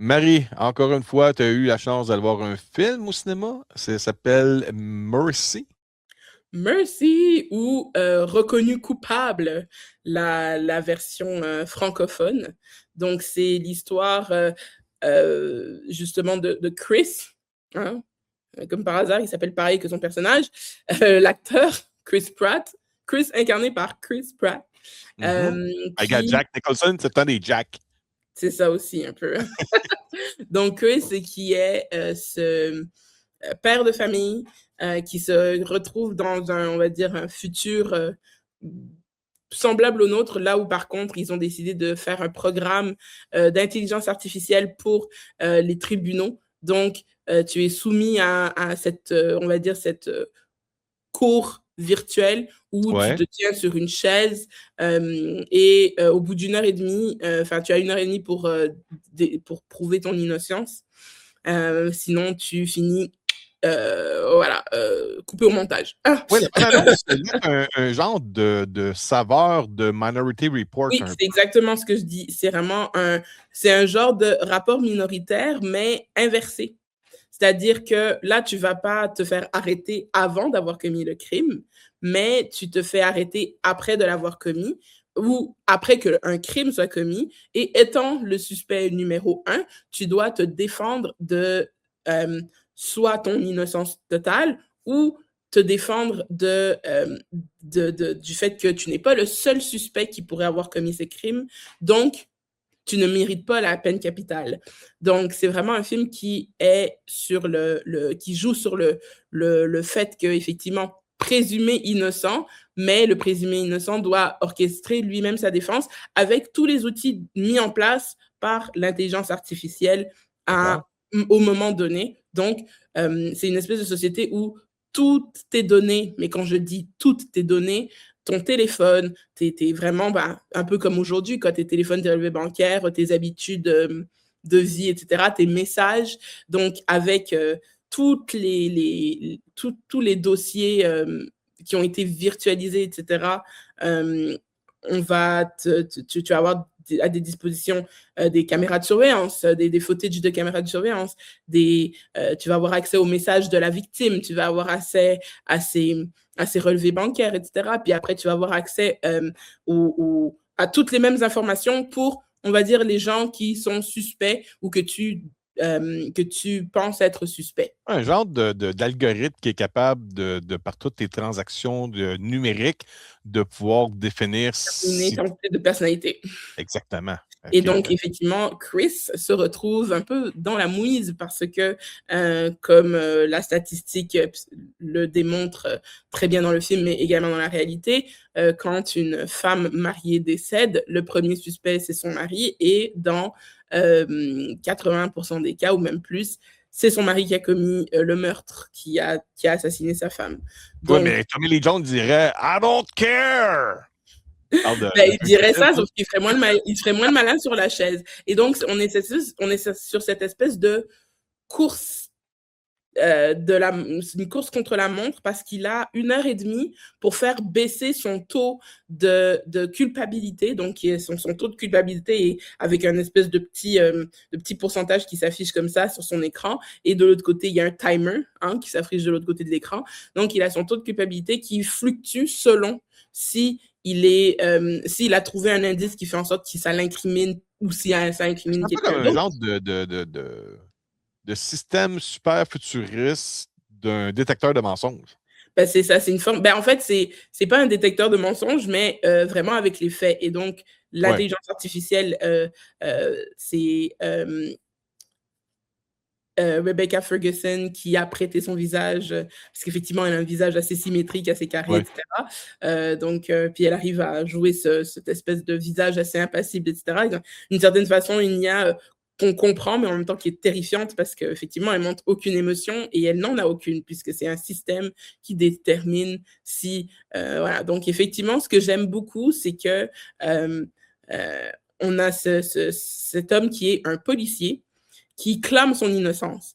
Marie, encore une fois, tu as eu la chance d'aller voir un film au cinéma. Ça s'appelle Mercy. Mercy ou Reconnu coupable, la version francophone. Donc, c'est l'histoire justement de Chris, hein. Comme par hasard, il s'appelle pareil que son personnage, l'acteur Chris Pratt, Chris incarné par Chris Pratt, Mhm. euh, Regarde, qui, Jack Nicholson, c'est un des Jack. c'est ça aussi un peu. Donc, Chris, qui est ce père de famille qui se retrouve dans on va dire, un futur semblable au nôtre, là où par contre, ils ont décidé de faire un programme d'intelligence artificielle pour les tribunaux. Donc, tu es soumis à cette, on va dire, cette cour virtuelle où tu Ouais. te tiens sur une chaise et au bout d'une heure et demie, enfin, tu as une heure et demie pour prouver ton innocence. Sinon, tu finis voilà, coupé au montage. Ah. Oui, la bande-annonce donne un genre de saveur de Minority Report Oui, un c'est peu. exactement ce que je dis. C'est un genre de rapport minoritaire, mais inversé. C'est-à-dire que là, tu vas pas te faire arrêter avant d'avoir commis le crime, mais tu te fais arrêter après de l'avoir commis ou après qu'un crime soit commis. Et étant le suspect numéro un, tu dois te défendre de euh, soit ton innocence totale ou te défendre du fait que tu n'es pas le seul suspect qui pourrait avoir commis ces crimes. Donc, tu ne mérites pas la peine capitale. Donc, c'est vraiment un film qui est sur qui joue sur le fait qu'effectivement, présumé innocent, mais le présumé innocent doit orchestrer lui-même sa défense avec tous les outils mis en place par l'intelligence artificielle D'accord. au moment donné. Donc, c'est une espèce de société où toutes tes données, mais quand je dis toutes tes données, ton téléphone, t'es vraiment un peu comme aujourd'hui, quand tes téléphones, tes relevés bancaires, tes habitudes de vie, etc., tes messages, donc avec tous les dossiers qui ont été virtualisés, etc., euh, tu vas avoir à des dispositions des caméras de surveillance, des footages de caméras de surveillance, tu vas avoir accès aux messages de la victime, tu vas avoir accès à ses relevés bancaires, etc. Puis après, tu vas avoir accès à toutes les mêmes informations pour, on va dire, les gens qui sont suspects ou que tu penses être suspect. Un genre d'algorithme qui est capable par toutes tes transactions numériques, de pouvoir définir Une si. identité de personnalité. Exactement. Et OK. donc, effectivement, Chris se retrouve un peu dans la mouise parce que, comme la statistique le démontre très bien dans le film, mais également dans la réalité, quand une femme mariée décède, le premier suspect, c'est son mari, et dans 80% des cas, ou même plus, c'est son mari qui a commis le meurtre, qui a assassiné sa femme. Oui, Donc, mais Tommy Lee Jones dirait I don't care! Il parle ben, de il Will dirait Smith, ça, là. sauf qu'il ferait il serait moins le malin sur la chaise. Et donc, on est sur cette espèce de course une course contre la montre parce qu'il a une heure et demie pour faire baisser son taux de culpabilité. Donc, son taux de culpabilité est avec un espèce de petit pourcentage qui s'affiche comme ça sur son écran. Et de l'autre côté, il y a un timer qui s'affiche de l'autre côté de l'écran. Donc, il a son taux de culpabilité qui fluctue selon si s'il a trouvé un indice qui fait en sorte que ça l'incrimine ou si ça C'est incrimine un peu comme quelqu'un un d'autre. genre de système super futuriste d'un détecteur de mensonges. Ben, c'est ça, c'est une forme. Ben, en fait, c'est pas un détecteur de mensonges, mais vraiment avec les faits. Et donc, Ouais. l'intelligence artificielle, c'est Rebecca Ferguson qui a prêté son visage, parce qu'effectivement, elle a un visage assez symétrique, assez carré, Ouais. etc. Donc, puis elle arrive à jouer cette espèce de visage assez impassible, etc. Et d'une certaine façon, il y a qu'on comprend, mais en même temps qui est terrifiante parce qu'effectivement, elle montre aucune émotion et elle n'en a aucune, puisque c'est un système qui détermine si. Voilà. Donc, effectivement, ce que j'aime beaucoup, c'est que euh, euh, on a cet homme qui est un policier qui clame son innocence,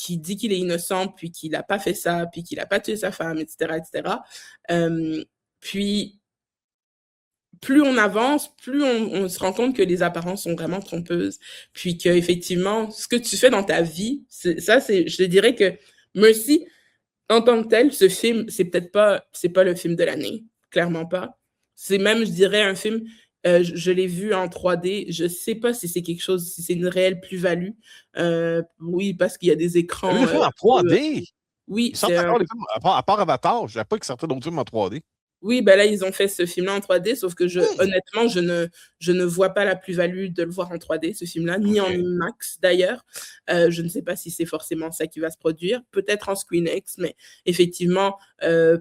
qui dit qu'il est innocent, puis qu'il n'a pas fait ça, puis qu'il n'a pas tué sa femme, etc., etc. Euh, puis plus on avance, plus on se rend compte que les apparences sont vraiment trompeuses. Puis qu'effectivement, ce que tu fais dans ta vie, je te dirais que Mercy, en tant que tel, ce film, c'est pas le film de l'année, clairement pas. C'est même, je dirais, un film, je l'ai vu en 3D, je sais pas si c'est quelque chose, si c'est une réelle plus-value. Oui, parce qu'il y a des T'as vu écrans. le film en 3D? Oui, Ils sortent encore les films, à part Avatar, je savais pas qu'ils sortaient d'autres films en 3D. Oui, ben là, ils ont fait ce film-là en 3D, sauf que Hey! honnêtement, je ne vois pas la plus-value de le voir en 3D, ce film-là, ni en OK. IMAX d'ailleurs. Je ne sais pas si c'est forcément ça qui va se produire, peut-être en ScreenX, mais effectivement,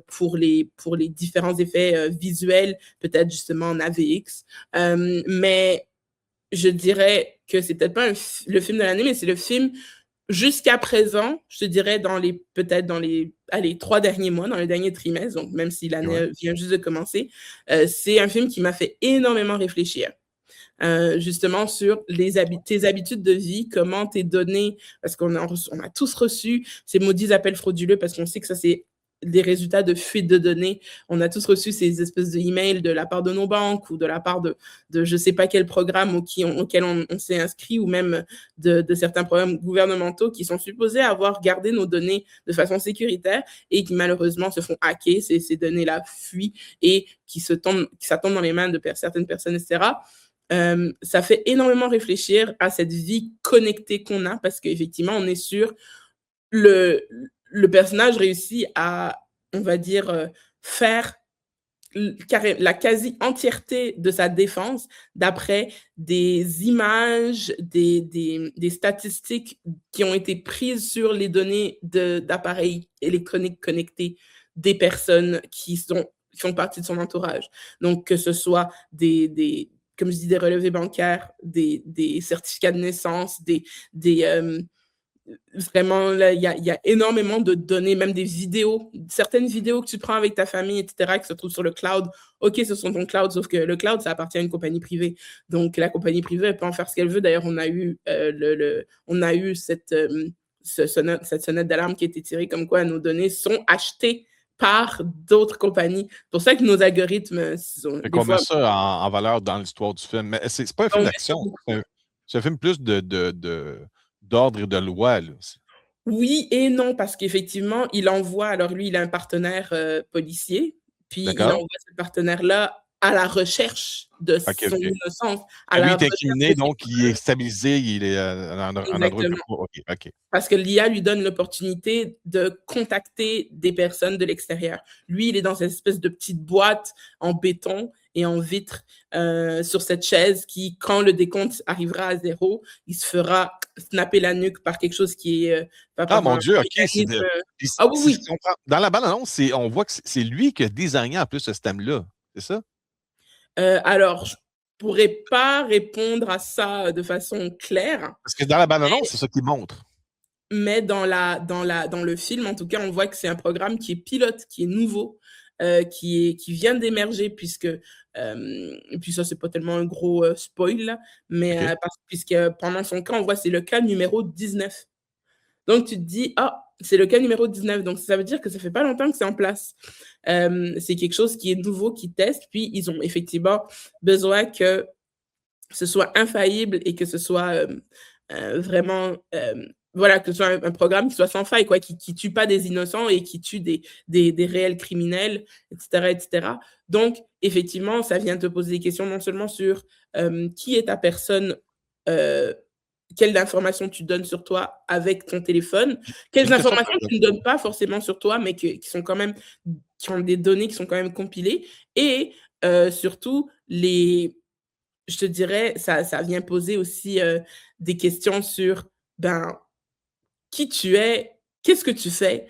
pour les différents effets visuels, peut-être justement en AVX. Mais je dirais que c'est peut-être pas le film de l'année, mais c'est le film jusqu'à présent, je te dirais peut-être dans les 3 derniers mois, dans les derniers trimestres, donc même si Ouais. l'année vient juste de commencer, c'est un film qui m'a fait énormément réfléchir. Justement sur tes habitudes de vie, comment tes données, parce on a tous reçu ces maudits appels frauduleux, parce qu'on sait que ça, c'est des résultats de fuite de données. On a tous reçu ces espèces de emails de la part de nos banques ou de la part de je ne sais pas quel programme auquel on s'est inscrit, ou même de certains programmes gouvernementaux qui sont supposés avoir gardé nos données de façon sécuritaire et qui malheureusement se font hacker, ces données-là fuient et ça tombe dans les mains de certaines personnes, etc. Ça fait énormément réfléchir à cette vie connectée qu'on a, parce qu'effectivement, on est sur le personnage réussit à, on va dire, faire la quasi-entièreté de sa défense d'après des images, des statistiques qui ont été prises sur les données d'appareils électroniques connectés des personnes qui font partie de son entourage. Donc, que ce soit comme je dis, des relevés bancaires, des certificats de naissance, vraiment, là, il y a énormément de données, même des vidéos, certaines vidéos que tu prends avec ta famille, etc., qui se trouvent sur le cloud. OK, ce sont ton cloud, sauf que le cloud, ça appartient à une compagnie privée. Donc, la compagnie privée, elle peut en faire ce qu'elle veut. D'ailleurs, on a eu cette sonnette d'alarme qui a été tirée comme quoi nos données sont achetées par d'autres compagnies. C'est pour ça que nos algorithmes sont Fait des qu'on met fois... ça en valeur dans l'histoire du film. Mais c'est pas un film d'action, c'est un film plus d'ordre et de loi, là. Oui et non, parce qu'effectivement, alors lui, il a un partenaire policier, puis il D'accord? envoie ce partenaire-là à la recherche de OK, son OK. innocence, à Lui, la il est recherche incriminé, de ses donc il est stabilisé, il est en endroit exactement. OK, OK. Parce que l'IA lui donne l'opportunité de contacter des personnes de l'extérieur. Lui, il est dans cette espèce de petite boîte en béton et en vitre sur cette chaise qui, quand le décompte arrivera à 0, il se fera snapper la nuque par quelque chose qui est pas Ah par mon un Dieu, OK, mécanisme. puis Ah oui, si je oui. comprends, dans la bande-annonce, on voit que c'est lui qui a designé en plus ce système-là, c'est ça? Alors, je pourrais pas répondre à ça de façon claire, Parce que dans la bande-annonce, c'est ça qu'il montre. mais dans le film, en tout cas, on voit que c'est un programme qui est pilote, qui est nouveau, qui vient d'émerger, puis ça, c'est pas tellement un gros spoil, là, mais OK. puisque pendant son cas, on voit c'est le cas numéro 19. Donc, tu te dis, ah, c'est le cas numéro 19. Donc, ça veut dire que ça fait pas longtemps que c'est en place. C'est quelque chose qui est nouveau, qui teste. Puis, ils ont effectivement besoin que ce soit infaillible et que ce soit vraiment, voilà, que ce soit un programme qui soit sans faille, quoi, qui tue pas des innocents et qui tue des réels criminels, etc., etc. Donc, effectivement, ça vient te poser des questions non seulement sur qui est ta personne, euh, quelles informations tu donnes sur toi avec ton téléphone, J'ai quelles une question informations tu ne donnes pas forcément sur toi, mais qui sont quand même, qui ont des données qui sont quand même compilées, et surtout je te dirais, ça vient poser aussi des questions sur ben, qui tu es, qu'est-ce que tu fais,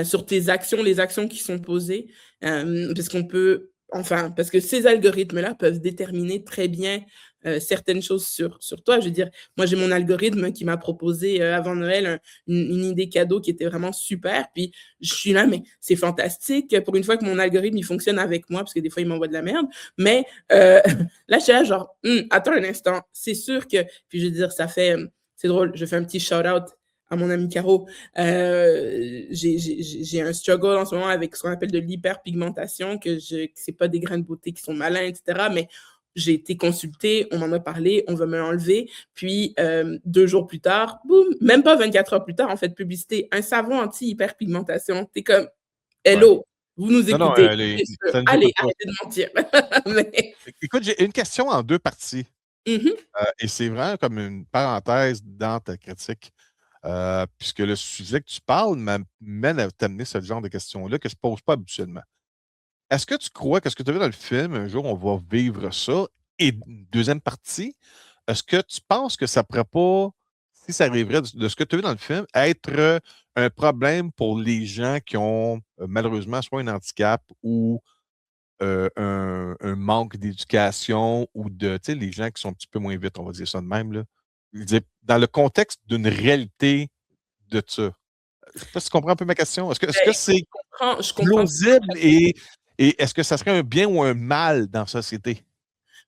sur tes actions, les actions qui sont posées, parce que ces algorithmes-là peuvent déterminer très bien certaines choses sur toi. Je veux dire, moi, j'ai mon algorithme qui m'a proposé avant Noël une idée cadeau qui était vraiment super. Puis je suis là, mais c'est fantastique. Pour une fois que mon algorithme, il fonctionne avec moi, parce que des fois, il m'envoie de la merde. Mais là, je suis là, genre, attends un instant. C'est sûr que, puis je veux dire, c'est drôle, je fais un petit shout-out à mon ami Caro, j'ai un struggle en ce moment avec ce qu'on appelle de l'hyperpigmentation, que c'est pas des grains de beauté qui sont malins, etc. Mais j'ai été consultée, on m'en a parlé, on va me l'enlever. Puis 2 jours plus tard, boum, même pas 24 heures plus tard, en fait, publicité, un savon anti-hyperpigmentation. T'es comme, Ouais. hello, vous nous Non, non, écoutez, c'est sûr. ça nous Allez, écoute pas. arrêtez de mentir. Mais... Écoute, j'ai une question en 2 parties, Mhm. et c'est vraiment comme une parenthèse dans ta critique, puisque le sujet que tu parles m'amène à t'amener ce genre de questions-là que je pose pas habituellement. Est-ce que tu crois que ce que tu as vu dans le film, un jour, on va vivre ça? Et deuxième partie, est-ce que tu penses que ça pourrait pas, si ça arriverait de ce que tu as vu dans le film, être un problème pour les gens qui ont malheureusement soit un handicap ou un manque d'éducation ou de, tu sais, les gens qui sont un petit peu moins vite, on va dire ça de même, là. Je veux dire, dans le contexte d'une réalité de ça. Je sais pas si tu comprends un peu ma question. Est-ce que c'est Je comprends. plausible et est-ce que ça serait un bien ou un mal dans la société?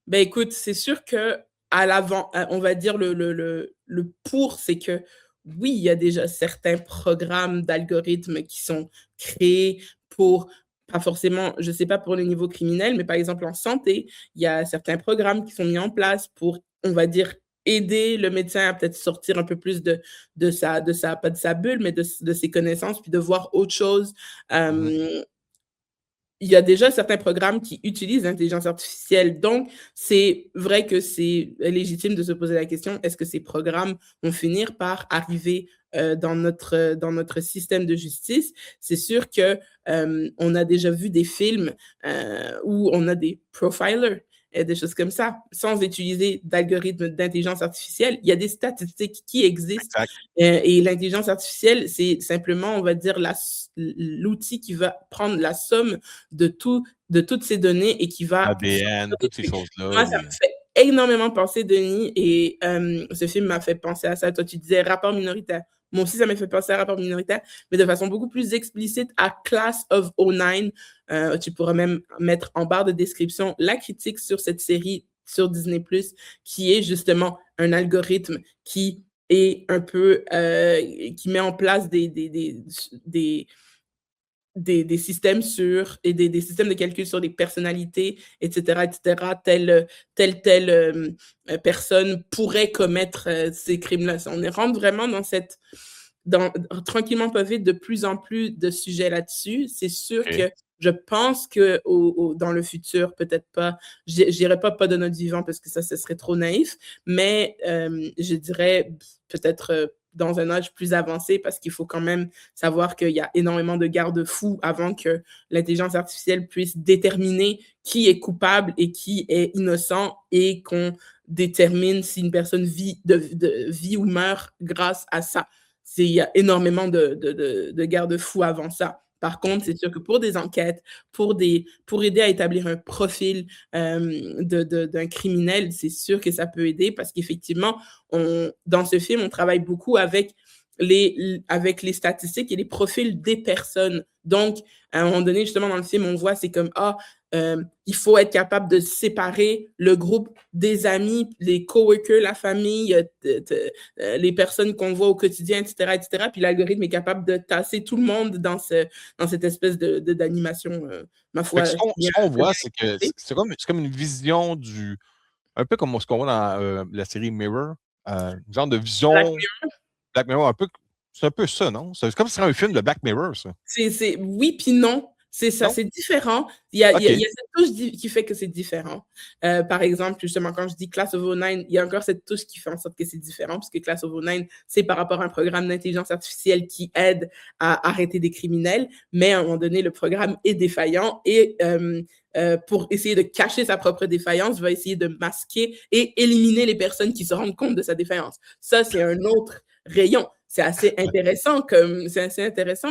Ben écoute, c'est sûr que à l'avant, on va dire le pour, c'est que oui, il y a déjà certains programmes d'algorithmes qui sont créés pour, pas forcément, je sais pas pour le niveau criminel, mais par exemple en santé, il y a certains programmes qui sont mis en place pour, on va dire, aider le médecin à peut-être sortir un peu plus pas de sa bulle, mais de ses connaissances, puis de voir autre chose. Mmh. Il y a déjà certains programmes qui utilisent l'intelligence artificielle. Donc, c'est vrai que c'est légitime de se poser la question, est-ce que ces programmes vont finir par arriver dans notre système de justice? C'est sûr que on a déjà vu des films où on a des profilers et des choses comme ça, sans utiliser d'algorithmes d'intelligence artificielle. Il y a des statistiques qui existent Exact. et l'intelligence artificielle, c'est simplement, on va dire, l'outil qui va prendre la somme de toutes ces données et qui va ADN, toutes ces choses-là, moi, ça me fait énormément penser, Denis, et ce film m'a fait penser à ça. Toi, tu disais rapport minoritaire. Moi aussi, ça m'a fait penser à rapport minoritaire, mais de façon beaucoup plus explicite à Class of '09. Tu pourras même mettre en barre de description la critique sur cette série sur Disney+, qui est justement un algorithme qui est un peu, qui met en place des systèmes et des systèmes de calcul sur des personnalités, etc., telle personne pourrait commettre ces crimes-là. On rentre vraiment tranquillement pas vite, de plus en plus de sujets là-dessus. C'est sûr OK. que je pense que dans le futur, peut-être pas, je dirais pas de notre vivant parce que ça, ce serait trop naïf, mais je dirais peut-être dans un âge plus avancé parce qu'il faut quand même savoir qu'il y a énormément de garde-fous avant que l'intelligence artificielle puisse déterminer qui est coupable et qui est innocent et qu'on détermine si une personne vit ou meurt grâce à ça. Il y a énormément de garde-fous avant ça. Par contre, OK. c'est sûr que pour des enquêtes, pour aider à établir un profil d'un criminel, c'est sûr que ça peut aider parce qu'effectivement, dans ce film, on travaille beaucoup avec avec les statistiques et les profils des personnes. Donc, à un moment donné, justement, dans le film, on voit, c'est comme, il faut être capable de séparer le groupe des amis, les coworkers, la famille, les personnes qu'on voit au quotidien, etc., etc. Puis l'algorithme est capable de tasser tout le monde dans cette espèce d'animation, ma Fait que foi. ce qu'on voit, c'est que c'est comme une vision un peu comme ce qu'on voit dans, la série Mirror, une genre de Black vision Black Mirror un peu c'est un peu ça, non? C'est comme si c'était un film de Black Mirror, ça. Oui, puis non. C'est ça, Non? c'est différent. Il OK. y a cette touche qui fait que c'est différent. Par exemple, justement, quand je dis Class of '09, il y a encore cette touche qui fait en sorte que c'est différent, puisque Class of '09, c'est par rapport à un programme d'intelligence artificielle qui aide à arrêter des criminels, mais à un moment donné, le programme est défaillant et pour essayer de cacher sa propre défaillance, va essayer de masquer et éliminer les personnes qui se rendent compte de sa défaillance. Ça, c'est un autre rayon. C'est assez intéressant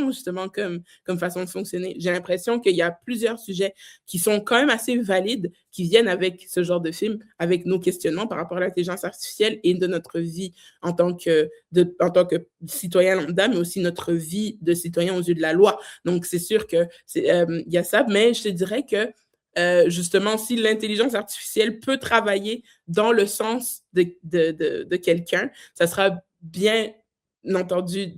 justement comme façon de fonctionner. J'ai l'impression qu'il y a plusieurs sujets qui sont quand même assez valides, qui viennent avec ce genre de film, avec nos questionnements par rapport à l'intelligence artificielle et de notre vie en tant que citoyen lambda, mais aussi notre vie de citoyen aux yeux de la loi. Donc, c'est sûr que il y a ça, mais je te dirais que justement, si l'intelligence artificielle peut travailler dans le sens de quelqu'un, ça sera bien entendu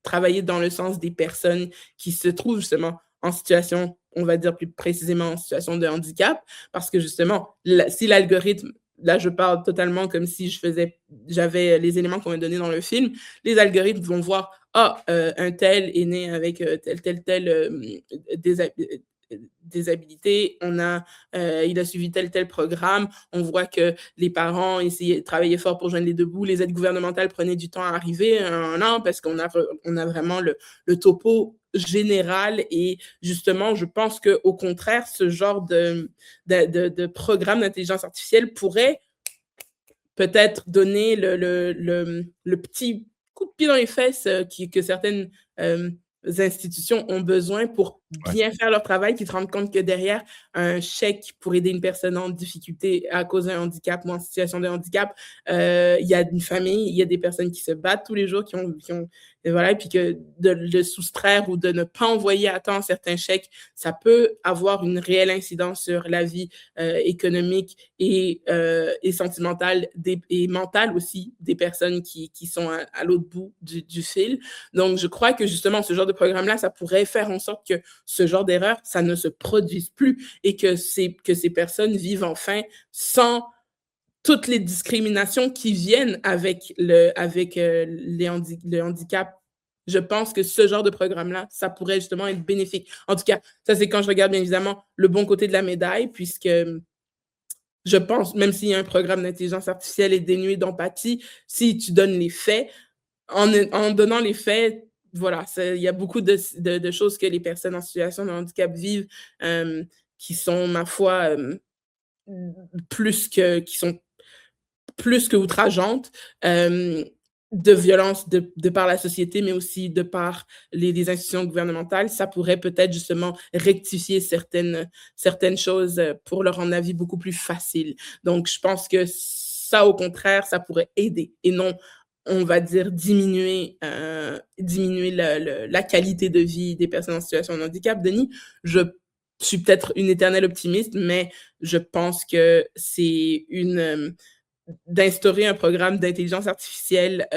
travailler dans le sens des personnes qui se trouvent justement en situation, on va dire plus précisément en situation de handicap, parce que justement, si l'algorithme, là je parle totalement comme si j'avais les éléments qu'on m'a donnés dans le film, les algorithmes vont voir, un tel est né avec des habilités, il a suivi tel programme, on voit que les parents travaillaient fort pour joindre les deux bouts, les aides gouvernementales prenaient du temps à arriver, parce qu'on a vraiment le topo général et justement, je pense qu'au contraire, ce genre de programme d'intelligence artificielle pourrait peut-être donner le petit coup de pied dans les fesses que certaines institutions ont besoin pour Ouais. bien faire leur travail, qui se rendent compte que derrière un chèque pour aider une personne en difficulté à cause d'un handicap ou en situation de handicap, il y a une famille, il y a des personnes qui se battent tous les jours, et voilà, et puis que de le soustraire ou de ne pas envoyer à temps certains chèques, ça peut avoir une réelle incidence sur la vie économique et sentimentale et mentale aussi des personnes qui sont à l'autre bout du fil. Donc, je crois que justement, ce genre de programme-là, ça pourrait faire en sorte que ce genre d'erreur, ça ne se produise plus et que ces personnes vivent enfin sans toutes les discriminations qui viennent avec le handicap. Je pense que ce genre de programme-là, ça pourrait justement être bénéfique. En tout cas, ça, c'est quand je regarde bien évidemment le bon côté de la médaille, puisque je pense, même s'il y a un programme d'intelligence artificielle et dénué d'empathie, si tu donnes les faits, en donnant les faits, voilà, il y a beaucoup de choses que les personnes en situation de handicap vivent qui sont, ma foi, qui sont plus que outrageantes, de violence de par la société, mais aussi de par les institutions gouvernementales. Ça pourrait peut-être justement rectifier certaines choses pour leur rendre la vie beaucoup plus facile. Donc, je pense que ça, au contraire, ça pourrait aider et non, on va dire, diminuer la qualité de vie des personnes en situation de handicap. Denis, je suis peut-être une éternelle optimiste, mais je pense que c'est d'instaurer un programme d'intelligence artificielle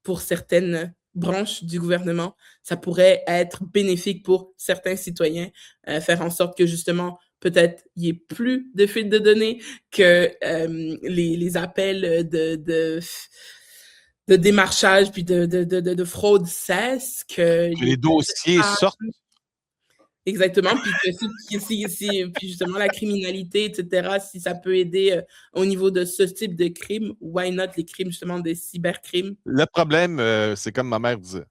pour certaines branches du gouvernement, ça pourrait être bénéfique pour certains citoyens, faire en sorte que justement, peut-être, il n'y ait plus de fuite de données, que les appels de démarchage puis de fraude cessent, que Que les dossiers sortent. exactement, puis puis justement la criminalité, etc., si ça peut aider au niveau de ce type de crime, why not les crimes justement des cybercrimes? Le problème, c'est comme ma mère disait,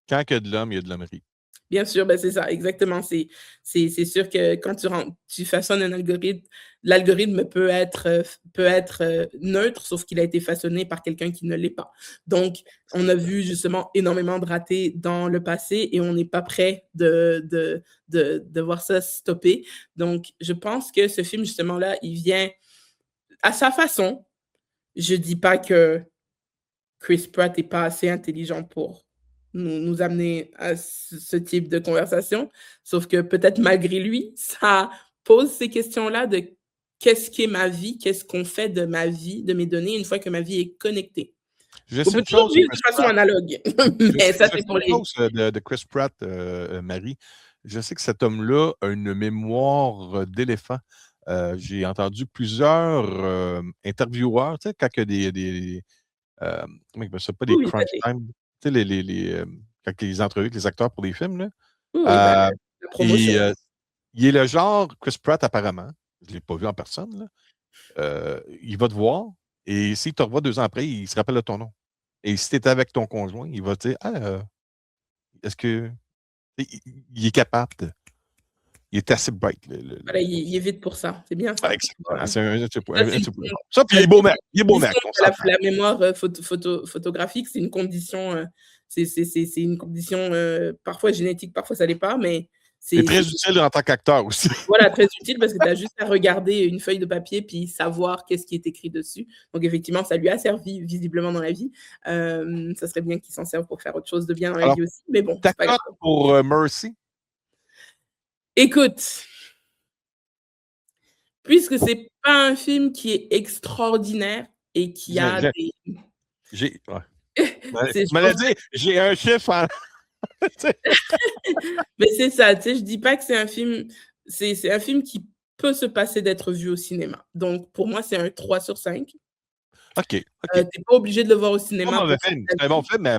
quand il y a de l'homme, il y a de l'hommerie. Bien sûr, ben c'est ça, exactement. C'est sûr que quand tu façonnes un algorithme, l'algorithme peut être neutre, sauf qu'il a été façonné par quelqu'un qui ne l'est pas. Donc, on a vu justement énormément de ratés dans le passé et on n'est pas prêt de voir ça stopper. Donc, je pense que ce film, justement-là, il vient à sa façon. Je dis pas que Chris Pratt n'est pas assez intelligent pour nous amener à ce type de conversation. Sauf que peut-être malgré lui, ça pose ces questions-là de qu'est-ce qu'est ma vie, qu'est-ce qu'on fait de ma vie, de mes données, une fois que ma vie est connectée. Je On sais peut une toujours chose, vivre Chris de façon Pratt. analogue, Je mais sais, ça, je c'est sais pour une les... chose de Chris Pratt, Marie. Je sais que cet homme-là a une mémoire d'éléphant. J'ai entendu plusieurs intervieweurs, tu sais, quand il y a comment ils appellent ça, pas des Oui, oui, crunch time, tu sais, quand les entrevues avec les acteurs pour des films, là. oui, oui, ben, Euh, la promotion. et il est le genre, Chris Pratt, apparemment, je ne l'ai pas vu en personne, là, il va te voir et s'il te revoit 2 ans après, il se rappelle de ton nom. Et si tu étais avec ton conjoint, il va te dire est-ce que. Il est capable de. Il est assez bright. Voilà, il est vite pour ça. C'est bien ça. Exactement. Voilà. C'est un Ça, c'est petit point. Ça, puis il est beau mec. Il est beau mec, on s'entend. la mémoire photographique, c'est une condition, c'est une condition parfois génétique, parfois ça l'est pas, mais C'est c'est très utile en tant qu'acteur aussi. voilà, très utile parce que tu as juste à regarder une feuille de papier puis savoir qu'est-ce qui est écrit dessus. Donc effectivement, ça lui a servi visiblement dans la vie. Ça serait bien qu'il s'en serve pour faire autre chose de bien dans la Alors, vie aussi, mais bon, ta c'est pas cote grave. pour Mercy? Écoute, puisque c'est pas un film qui est extraordinaire et qui J'ai a j'ai des j'ai ouais. C'est je Tu me l'as pense dit, j'ai un chiffre en tu sais? mais c'est ça, tu sais, je dis pas que c'est un film c'est un film qui peut se passer d'être vu au cinéma. Donc pour moi, c'est un 3 sur 5. OK, OK. Tu pas obligé de le voir au C'est pas un cinéma mauvais pour faire film. ta C'est un bon vie. film, mais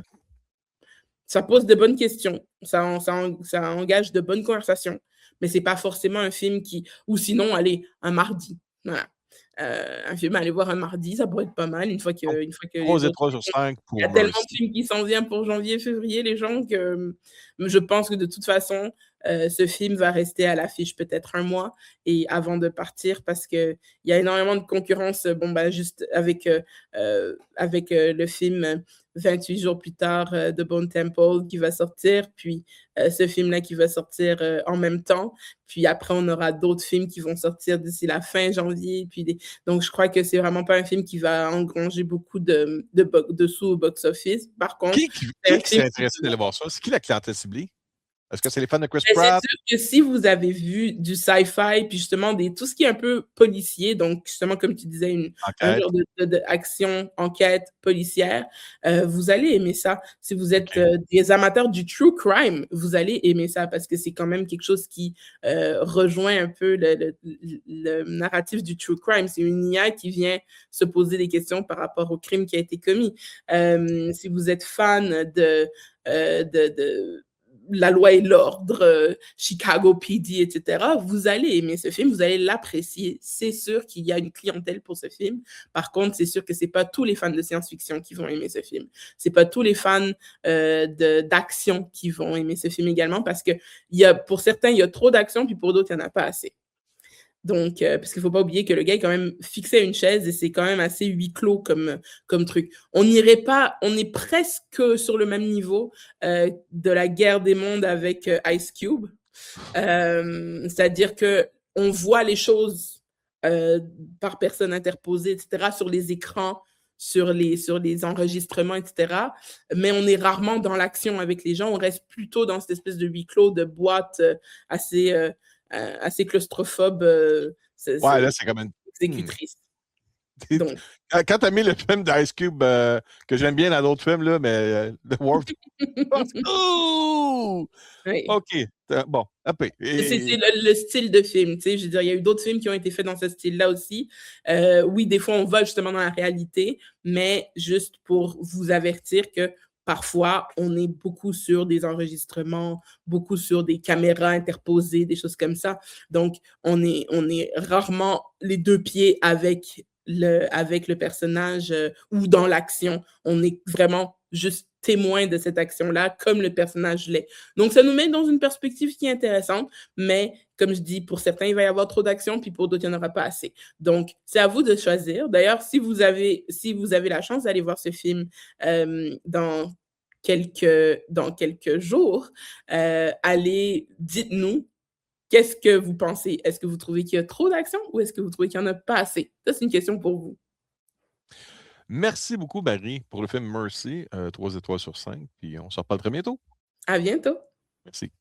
Ça pose de bonnes questions, ça engage de bonnes conversations, mais c'est pas forcément un film qui ou sinon, allez, un mardi, voilà. Un film à aller voir un mardi, ça pourrait être pas mal donc une fois que les 3 autres étoiles sur 5 il y pour a tellement de Mercy. films qui s'en viennent pour janvier, février, les gens, que, je pense que de toute façon, ce film va rester à l'affiche peut-être un mois et avant de partir parce qu'il y a énormément de concurrence, bon, bah, juste avec, le film 28 jours plus tard, de Bone Temple qui va sortir, puis, ce film-là qui va sortir, en même temps. Puis après, on aura d'autres films qui vont sortir d'ici la fin janvier, puis des donc je crois que c'est vraiment pas un film qui va engranger beaucoup de sous au box-office. Par contre, Qui qui c'est un qui qui film serait qui intéressé d'aller voir ça? C'est qui la clientèle ciblée? Est-ce que c'est les fans de Chris mais c'est Pratt? sûr que si vous avez vu du sci-fi, puis justement des tout ce qui est un peu policier, donc justement comme tu disais un Enquête? genre de action, enquête policière, vous allez aimer ça. Si vous êtes, OK. des amateurs du true crime, vous allez aimer ça parce que c'est quand même quelque chose qui, rejoint un peu le narratif du true crime. C'est une IA qui vient se poser des questions par rapport au crime qui a été commis. Si vous êtes fan de la loi et l'ordre, Chicago PD, etc., vous allez aimer ce film, vous allez l'apprécier. C'est sûr qu'il y a une clientèle pour ce film. Par contre, c'est sûr que c'est pas tous les fans de science-fiction qui vont aimer ce film. C'est pas tous les fans d'action qui vont aimer ce film également parce que pour certains, il y a trop d'action, puis pour d'autres, il n'y en a pas assez. Donc, parce qu'il faut pas oublier que le gars est quand même fixé à une chaise et c'est quand même assez huis clos comme truc. On n'irait pas on est presque sur le même niveau, de la guerre des mondes avec, Ice Cube. C'est-à-dire qu'on voit les choses, heu, par personne interposée et cetera sur les écrans, sur les enregistrements et cetera, mais on est rarement dans l'action avec les gens. On reste plutôt dans cette espèce de huis clos, de boîte, assez, assez claustrophobe, Ouais, là, c'est comme une mmh. exécutrice. Donc Quand tu as mis le film d'Ice Cube, que j'aime bien dans d'autres films, là, mais The Wolf Ouh! oui. OK. Bon, AP C'est et le style de film, tu sais? Je veux dire, il y a eu d'autres films qui ont été faits dans ce style-là aussi. Oui, des fois, on va justement dans la réalité, mais juste pour vous avertir que parfois, on est beaucoup sur des enregistrements, beaucoup sur des caméras interposées, des choses comme ça. Donc, on est rarement les 2 pieds avec le personnage, ou dans l'action. On est vraiment juste témoin de cette action-là, comme le personnage l'est. Donc, ça nous met dans une perspective qui est intéressante, mais comme je dis, pour certains, il va y avoir trop d'action, puis pour d'autres, il n'y en aura pas assez. Donc, c'est à vous de choisir. D'ailleurs, si vous avez la chance d'aller voir ce film dans quelques jours, allez, dites-nous qu'est-ce que vous pensez. Est-ce que vous trouvez qu'il y a trop d'action ou est-ce que vous trouvez qu'il n'y en a pas assez? Ça, c'est une question pour vous. merci beaucoup, Barry, pour le film Mercy, 3 étoiles sur 5, puis on se reparle très bientôt. À bientôt. Merci.